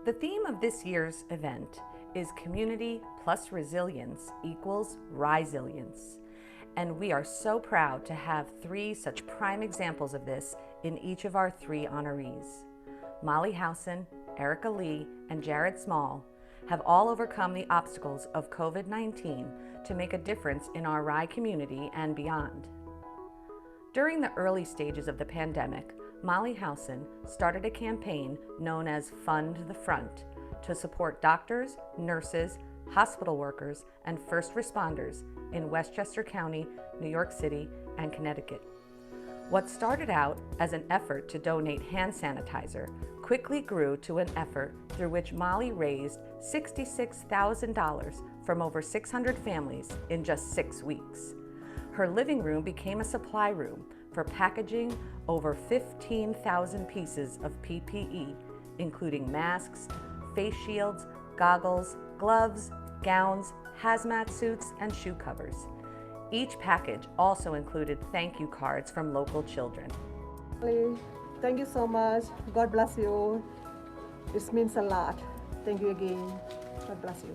The theme of this year's event is Community plus Resilience equals Ryesilience. And we are so proud to have three such prime examples of this in each of our three honorees. Molly Howson, Erica Lee, and Jared Small have all overcome the obstacles of COVID-19 to make a difference in our Rye community and beyond. During the early stages of the pandemic, Molly Howson started a campaign known as Fund the Front to support doctors, nurses, hospital workers, and first responders in Westchester County, New York City, and Connecticut. What started out as an effort to donate hand sanitizer quickly grew to an effort through which Molly raised $66,000 from over 600 families in just 6 weeks. Her living room became a supply room for packaging over 15,000 pieces of PPE, including masks, face shields, goggles, gloves, gowns, hazmat suits, and shoe covers. Each package also included thank you cards from local children. Thank you so much. God bless you. This means a lot. Thank you again. God bless you.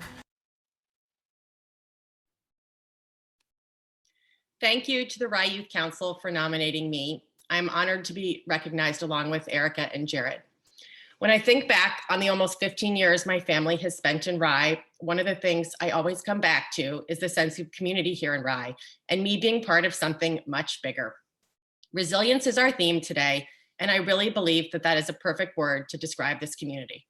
Thank you to the Rye Youth Council for nominating me. I'm honored to be recognized along with Erica and Jared. When I think back on the almost 15 years my family has spent in Rye, one of the things I always come back to is the sense of community here in Rye and me being part of something much bigger. Resilience is our theme today, and I really believe that that is a perfect word to describe this community.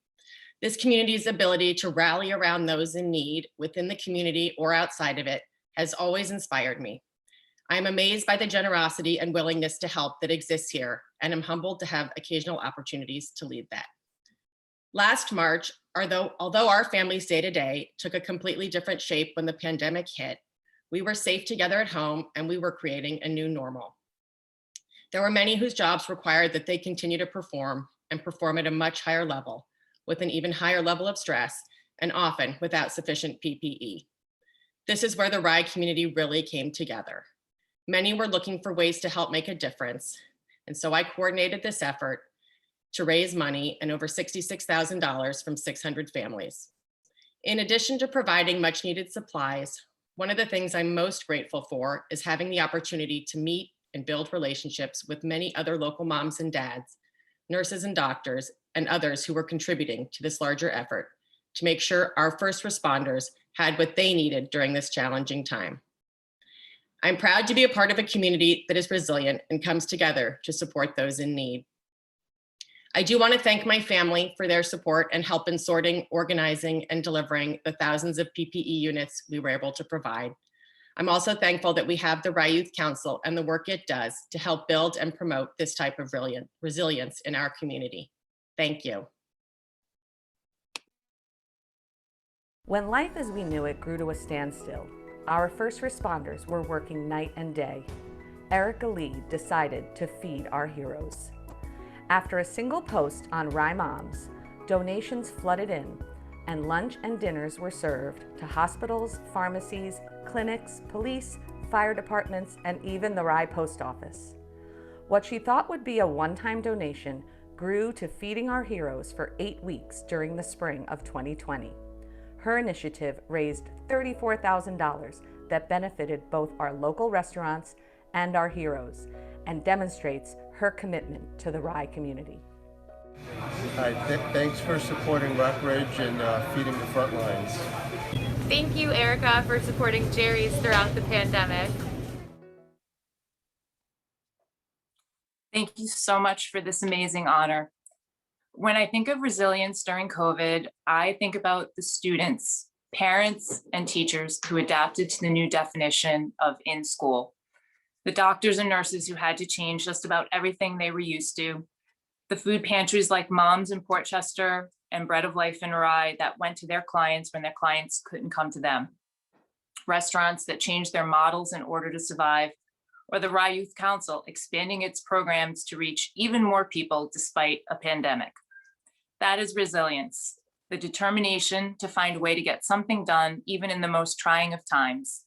This community's ability to rally around those in need within the community or outside of it has always inspired me. I am amazed by the generosity and willingness to help that exists here, and am humbled to have occasional opportunities to lead that. Last March, although our family's day-to-day took a completely different shape when the pandemic hit, we were safe together at home and we were creating a new normal. There were many whose jobs required that they continue to perform and perform at a much higher level, with an even higher level of stress, and often without sufficient PPE. This is where the Rye community really came together. Many were looking for ways to help make a difference, and so I coordinated this effort to raise money and over $66,000 from 600 families. In addition to providing much needed supplies, one of the things I'm most grateful for is having the opportunity to meet and build relationships with many other local moms and dads, nurses and doctors, and others who were contributing to this larger effort to make sure our first responders had what they needed during this challenging time. I'm proud to be a part of a community that is resilient and comes together to support those in need. I do want to thank my family for their support and help in sorting, organizing, and delivering the thousands of PPE units we were able to provide. I'm also thankful that we have the Rye Youth Council and the work it does to help build and promote this type of resilience in our community. Thank you. When life as we knew it grew to a standstill, our first responders were working night and day. Erica Lee decided to feed our heroes. After a single post on Rye Moms, donations flooded in, and lunch and dinners were served to hospitals, pharmacies, clinics, police, fire departments, and even the Rye Post Office. What she thought would be a one-time donation grew to feeding our heroes for 8 weeks during the spring of 2020. Her initiative raised $34,000 that benefited both our local restaurants and our heroes, and demonstrates her commitment to the Rye community. Hi, thanks for supporting Rockridge and feeding the front lines. Thank you, Erica, for supporting Jerry's throughout the pandemic. Thank you so much for this amazing honor. When I think of resilience during COVID, I think about the students, parents, and teachers who adapted to the new definition of in school. The doctors and nurses who had to change just about everything they were used to. The food pantries like Moms in Portchester and Bread of Life in Rye that went to their clients when their clients couldn't come to them. Restaurants that changed their models in order to survive, or the Rye Youth Council expanding its programs to reach even more people despite a pandemic. That is resilience, the determination to find a way to get something done even in the most trying of times.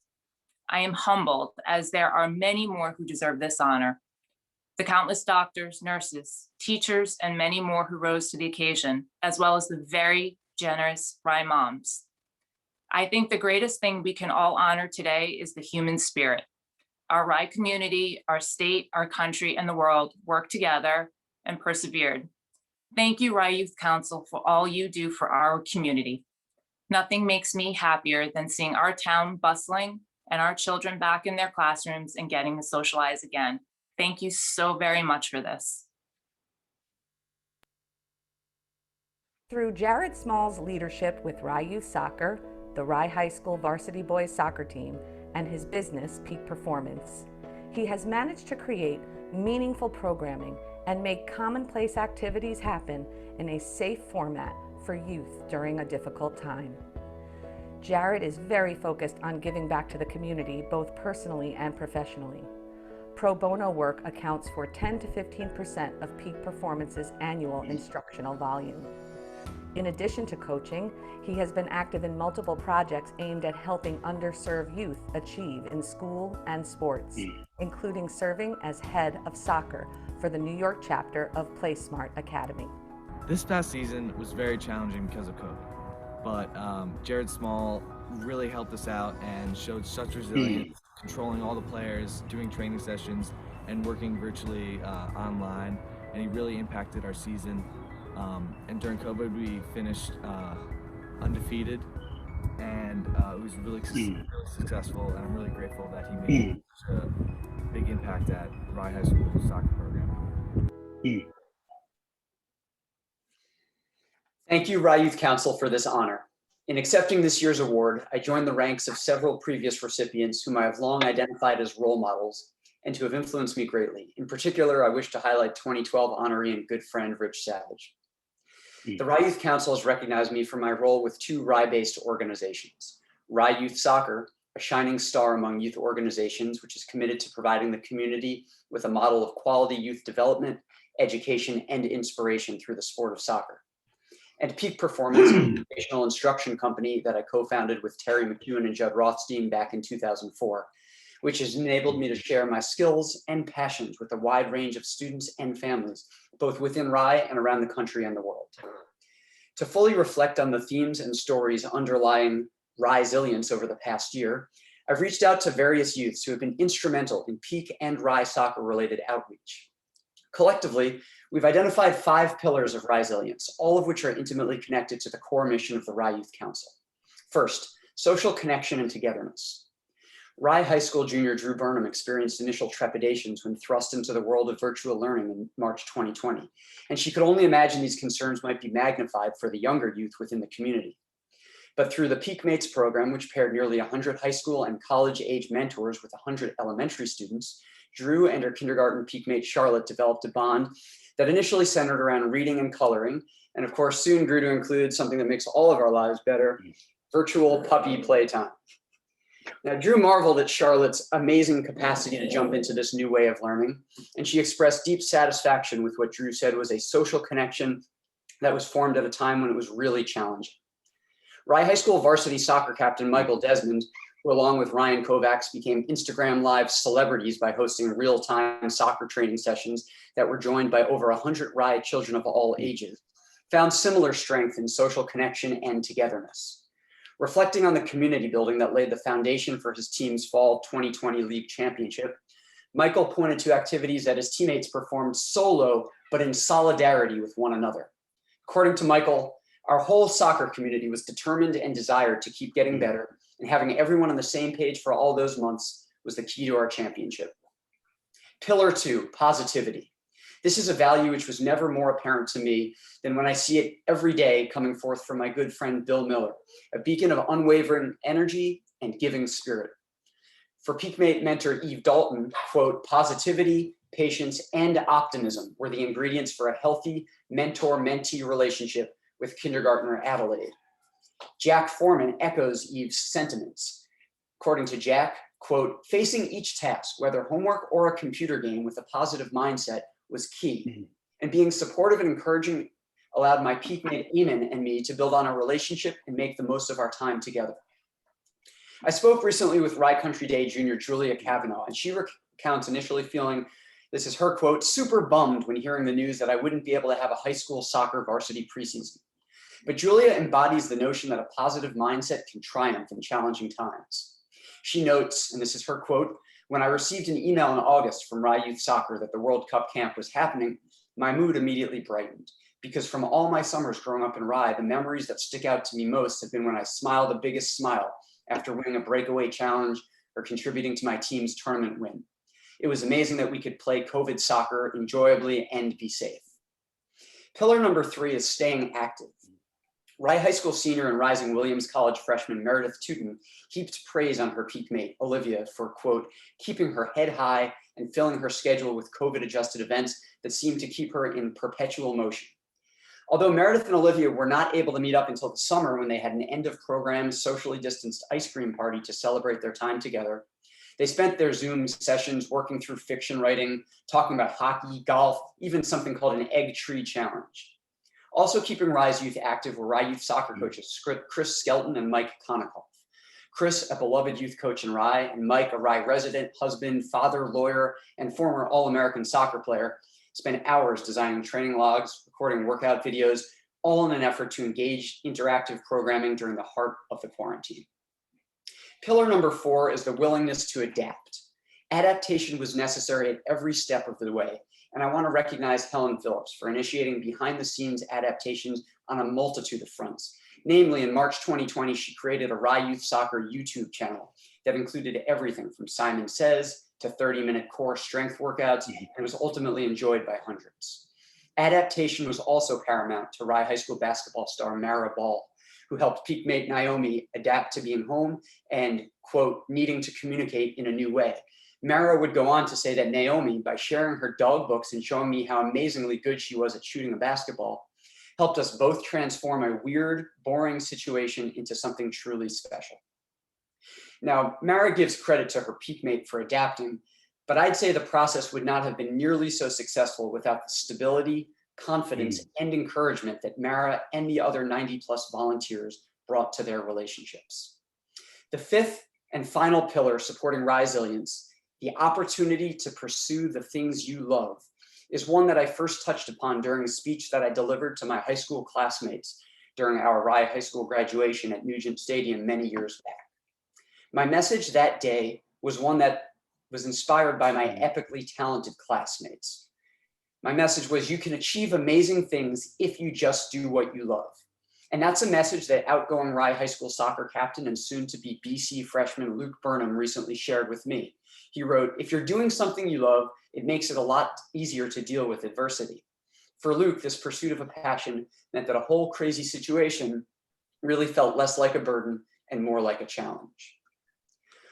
I am humbled as there are many more who deserve this honor. the countless doctors, nurses, teachers, and many more who rose to the occasion, as well as the very generous Rye moms. I think the greatest thing we can all honor today is the human spirit. Our Rye community, our state, our country, and the world worked together and persevered. Thank you, Rye Youth Council, for all you do for our community. Nothing makes me happier than seeing our town bustling and our children back in their classrooms and getting to socialize again. Thank you so very much for this. Through Jared Small's leadership with Rye Youth Soccer, the Rye High School varsity boys soccer team, and his business, Peak Performance, he has managed to create meaningful programming and make commonplace activities happen in a safe format for youth during a difficult time. Jared is very focused on giving back to the community, both personally and professionally. Pro bono work accounts for 10 to 15% of Peak Performance's annual instructional volume. In addition to coaching, he has been active in multiple projects aimed at helping underserved youth achieve in school and sports, including serving as head of soccer for the New York chapter of Play Smart Academy. This past season was very challenging because of COVID, but Jared Small really helped us out and showed such resilience, controlling all the players, doing training sessions, and working virtually online, and he really impacted our season. And during COVID, we finished undefeated, and it was really successful, and I'm really grateful that he made such a big impact at Rye High School soccer program. Thank you, Rye Youth Council, for this honor. In accepting this year's award, I join the ranks of several previous recipients whom I have long identified as role models and who have influenced me greatly. In particular, I wish to highlight 2012 honoree and good friend, Rich Savage. The Rye Youth Council has recognized me for my role with two Rye-based organizations. Rye Youth Soccer, a shining star among youth organizations, which is committed to providing the community with a model of quality youth development, education, and inspiration through the sport of soccer. And Peak Performance, an educational instruction company that I co-founded with Terry McEwen and Judd Rothstein back in 2004, which has enabled me to share my skills and passions with a wide range of students and families, both within Rye and around the country and the world. To fully reflect on the themes and stories underlying Ryesilience over the past year, I've reached out to various youths who have been instrumental in Peak and Rye soccer-related outreach. Collectively, we've identified 5 pillars of Ryesilience, all of which are intimately connected to the core mission of the Rye Youth Council. First, social connection and togetherness. Rye High School junior Drew Burnham experienced initial trepidations when thrust into the world of virtual learning in March 2020, and she could only imagine these concerns might be magnified for the younger youth within the community. But through the Peak Mates program, which paired nearly 100 high school and college-age mentors with 100 elementary students, Drew and her kindergarten Peak mate Charlotte developed a bond that initially centered around reading and coloring, and of course soon grew to include something that makes all of our lives better, virtual puppy playtime. Now, Drew marveled at Charlotte's amazing capacity to jump into this new way of learning, and she expressed deep satisfaction with what Drew said was a social connection that was formed at a time when it was really challenging. Rye High School varsity soccer captain Michael Desmond, who along with Ryan Kovacs became Instagram Live celebrities by hosting real-time soccer training sessions that were joined by over 100 Rye children of all ages, found similar strength in social connection and togetherness. Reflecting on the community building that laid the foundation for his team's fall 2020 league championship, Michael pointed to activities that his teammates performed solo, but in solidarity with one another. According to Michael, our whole soccer community was determined and desired to keep getting better, and having everyone on the same page for all those months was the key to our championship. Pillar 2, positivity. This is a value which was never more apparent to me than when I see it every day coming forth from my good friend Bill Miller, a beacon of unwavering energy and giving spirit. For Peakmate mentor Eve Dalton, quote, positivity, patience, and optimism were the ingredients for a healthy mentor-mentee relationship with kindergartner Adelaide. Jack Foreman echoes Eve's sentiments. According to Jack, quote, facing each task, whether homework or a computer game, with a positive mindset was key. And being supportive and encouraging allowed my Peakmate Eamon and me to build on a relationship and make the most of our time together. I spoke recently with Rye Country Day junior Julia Kavanaugh, and she recounts initially feeling This is her quote, "Super bummed when hearing the news that I wouldn't be able to have a high school soccer varsity preseason." But Julia embodies the notion that a positive mindset can triumph in challenging times. She notes, and this is her quote, "When I received an email in August from Rye Youth Soccer that the World Cup camp was happening, my mood immediately brightened. Because from all my summers growing up in Rye, the memories that stick out to me most have been when I smiled the biggest smile after winning a breakaway challenge or contributing to my team's tournament win. It was amazing that we could play COVID soccer enjoyably and be safe." Pillar number 3 is staying active. Rye High School senior and rising Williams College freshman Meredith Tootin heaped praise on her peak mate, Olivia, for, quote, "keeping her head high and filling her schedule with COVID-adjusted events that seemed to keep her in perpetual motion." Although Meredith and Olivia were not able to meet up until the summer when they had an end-of-program, socially distanced ice cream party to celebrate their time together, they spent their Zoom sessions working through fiction writing, talking about hockey, golf, even something called an egg tree challenge. Also keeping Rye's youth active were Rye Youth Soccer coaches Chris Skelton and Mike Konikoff. Chris, a beloved youth coach in Rye, and Mike, a Rye resident, husband, father, lawyer, and former All-American soccer player, spent hours designing training logs, recording workout videos, all in an effort to engage interactive programming during the heart of the quarantine. Pillar number 4 is the willingness to adapt. Adaptation was necessary at every step of the way, and I want to recognize Helen Phillips for initiating behind-the-scenes adaptations on a multitude of fronts. Namely, in March 2020, she created a Rye Youth Soccer YouTube channel that included everything from Simon Says to 30-minute core strength workouts, and was ultimately enjoyed by hundreds. Adaptation was also paramount to Rye High School basketball star Mara Ball, who helped peak mate Naomi adapt to being home and, quote, needing to communicate in a new way. Mara would go on to say that Naomi, by sharing her dog books and showing me how amazingly good she was at shooting a basketball, helped us both transform a weird, boring situation into something truly special. Now, Mara gives credit to her peak mate for adapting, but I'd say the process would not have been nearly so successful without the stability, confidence, and encouragement that Mara and the other 90+ volunteers brought to their relationships. The 5th and final pillar supporting Ryesilience, the opportunity to pursue the things you love, is one that I first touched upon during a speech that I delivered to my high school classmates during our Rye High School graduation at Nugent Stadium many years back. My message that day was one that was inspired by my epically talented classmates. My message was, you can achieve amazing things if you just do what you love. And that's a message that outgoing Rye High School soccer captain and soon-to-be BC freshman Luke Burnham recently shared with me. He wrote, "If you're doing something you love, it makes it a lot easier to deal with adversity." For Luke, this pursuit of a passion meant that a whole crazy situation really felt less like a burden and more like a challenge.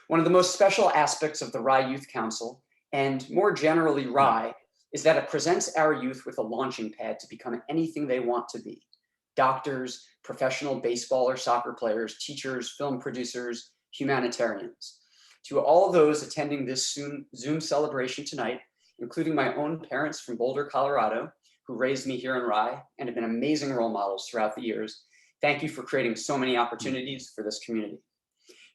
One of the most special aspects of the Rye Youth Council, and more generally Rye, is that it presents our youth with a launching pad to become anything they want to be. Doctors, professional baseball or soccer players, teachers, film producers, humanitarians. To all those attending this Zoom celebration tonight, including my own parents from Boulder, Colorado, who raised me here in Rye and have been amazing role models throughout the years, thank you for creating so many opportunities for this community.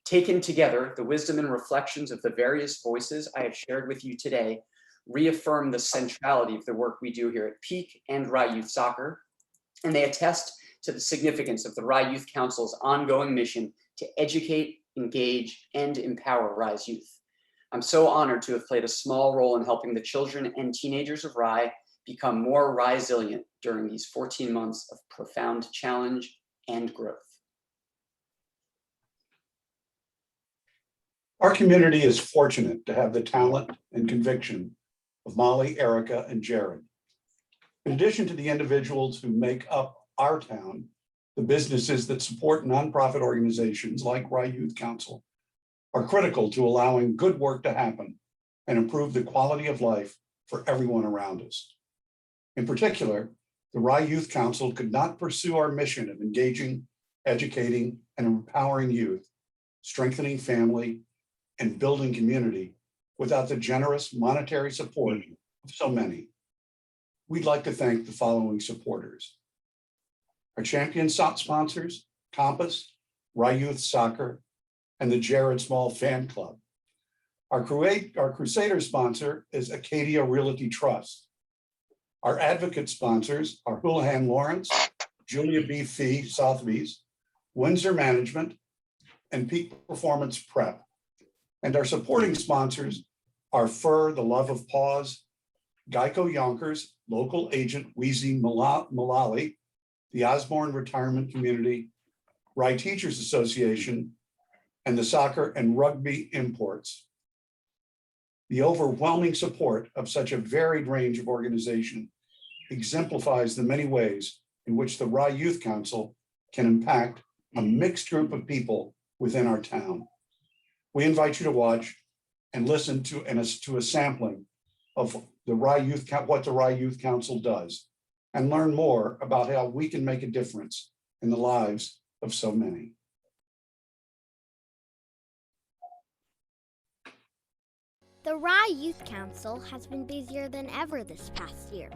Taken together, the wisdom and reflections of the various voices I have shared with you today reaffirm the centrality of the work we do here at Peak and Rye Youth Soccer, and they attest to the significance of the Rye Youth Council's ongoing mission to educate, engage, and empower Rye's youth. I'm so honored to have played a small role in helping the children and teenagers of Rye become more Ryesilient during these 14 months of profound challenge and growth. Our community is fortunate to have the talent and conviction of Molly, Erica, and Jared. In addition to the individuals who make up our town, the businesses that support nonprofit organizations like Rye Youth Council are critical to allowing good work to happen and improve the quality of life for everyone around us. In particular, the Rye Youth Council could not pursue our mission of engaging, educating, and empowering youth, strengthening family, and building community without the generous monetary support of so many. We'd like to thank the following supporters: our champion sponsors, Compass, Rye Youth Soccer, and the Jared Small Fan Club. Our Crusader sponsor is Acadia Realty Trust. Our advocate sponsors are Houlihan Lawrence, Julia B. Fee Sotheby's, Windsor Management, and Peak Performance Prep. And our supporting sponsors are Fur, the Love of Paws, Geico Yonkers, local agent Wheezy Mullally, the Osborne Retirement Community, Rye Teachers Association, and the Soccer and Rugby Imports. The overwhelming support of such a varied range of organization exemplifies the many ways in which the Rye Youth Council can impact a mixed group of people within our town. We invite you to watch and listen to a sampling of what the Rye Youth Council does, and learn more about how we can make a difference in the lives of so many. The Rye Youth Council has been busier than ever this past year.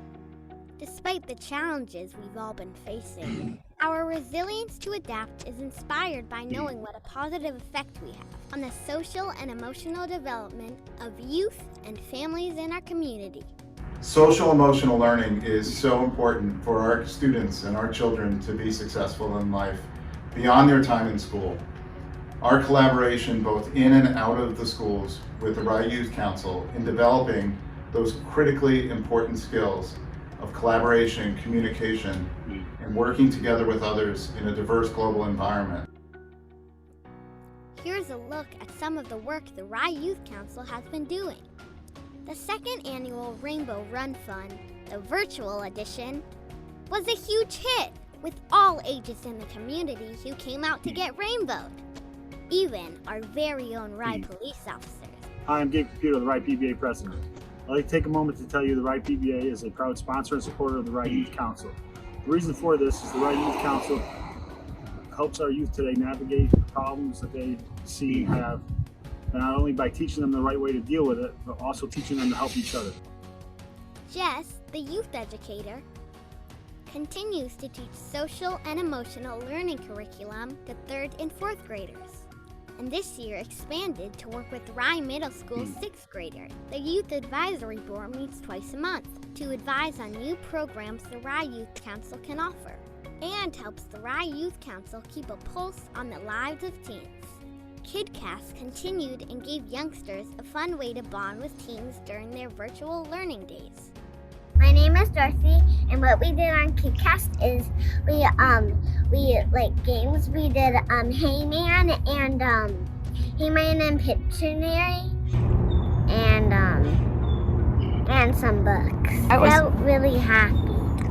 Despite the challenges we've all been facing, our resilience to adapt is inspired by knowing what a positive effect we have on the social and emotional development of youth and families in our community. Social emotional learning is so important for our students and our children to be successful in life beyond their time in school. Our collaboration both in and out of the schools with the Rye Youth Council in developing those critically important skills of collaboration, communication, and working together with others in a diverse global environment. Here's a look at some of the work the Rye Youth Council has been doing. The second annual Rainbow Run Fun, the virtual edition, was a huge hit with all ages in the community who came out to get rainbowed. Even our very own Rye police officers. Hi, I'm Gabe Computer, the Rye PBA president. I'd like to take a moment to tell you the Rye PBA is a proud sponsor and supporter of the Rye Youth Council. The reason for this is the Rye Youth Council helps our youth today navigate the problems that they see and have, and not only by teaching them the right way to deal with it, but also teaching them to help each other. Jess, the youth educator, continues to teach social and emotional learning curriculum to 3rd and 4th graders. And this year expanded to work with Rye Middle School 6th graders. The Youth Advisory Board meets twice a month to advise on new programs the Rye Youth Council can offer, and helps the Rye Youth Council keep a pulse on the lives of teens. KidCast continued and gave youngsters a fun way to bond with teens during their virtual learning days. My name is Dorothy, and what we did on KidCast is we like games. We did Heyman and Pictionary and some books. I felt really happy.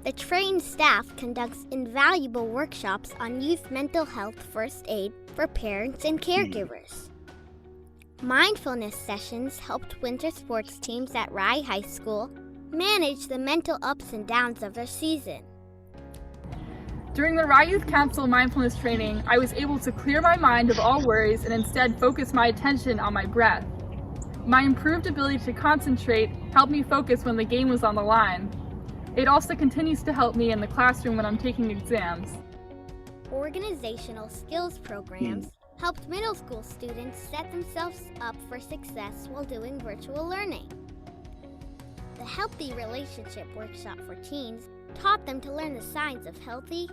The trained staff conducts invaluable workshops on youth mental health first aid for parents and caregivers. Mindfulness sessions helped winter sports teams at Rye High School manage the mental ups and downs of their season. During the Rye Youth Council mindfulness training, I was able to clear my mind of all worries and instead focus my attention on my breath. My improved ability to concentrate helped me focus when the game was on the line. It also continues to help me in the classroom when I'm taking exams. Organizational skills programs helped middle school students set themselves up for success while doing virtual learning. The Healthy Relationship Workshop for Teens taught them to learn the signs of healthy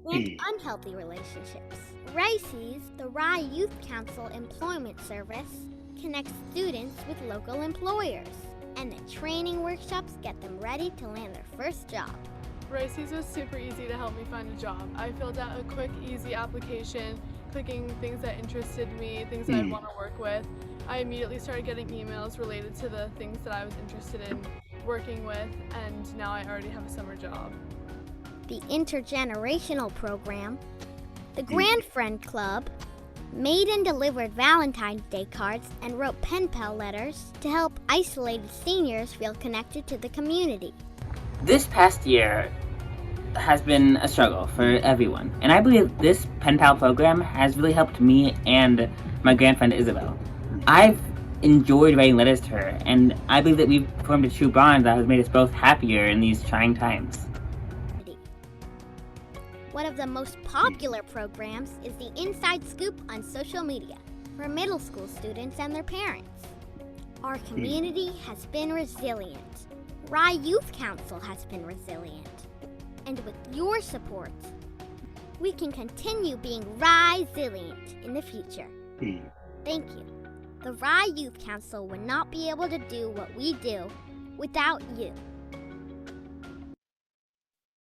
and unhealthy relationships. Ryesilience, the Rye Youth Council Employment Service, connects students with local employers, and the training workshops get them ready to land their first job. Ryesilience was super easy to help me find a job. I filled out a quick, easy application, clicking things that interested me, things that I want to work with. I immediately started getting emails related to the things that I was interested in working with, and now I already have a summer job. The intergenerational program, the Grand Friend Club, made and delivered Valentine's Day cards and wrote pen pal letters to help isolated seniors feel connected to the community. This past year has been a struggle for everyone, and I believe this pen pal program has really helped me and my grandfriend Isabel. I've enjoyed writing letters to her, and I believe that we've formed a true bond that has made us both happier in these trying times. One of the most popular programs is the Inside Scoop on social media. for middle school students and their parents. Our community has been resilient. Rye Youth Council has been resilient. And with your support, we can continue being Ryesilience in the future. Thank you. The Rye Youth Council would not be able to do what we do without you.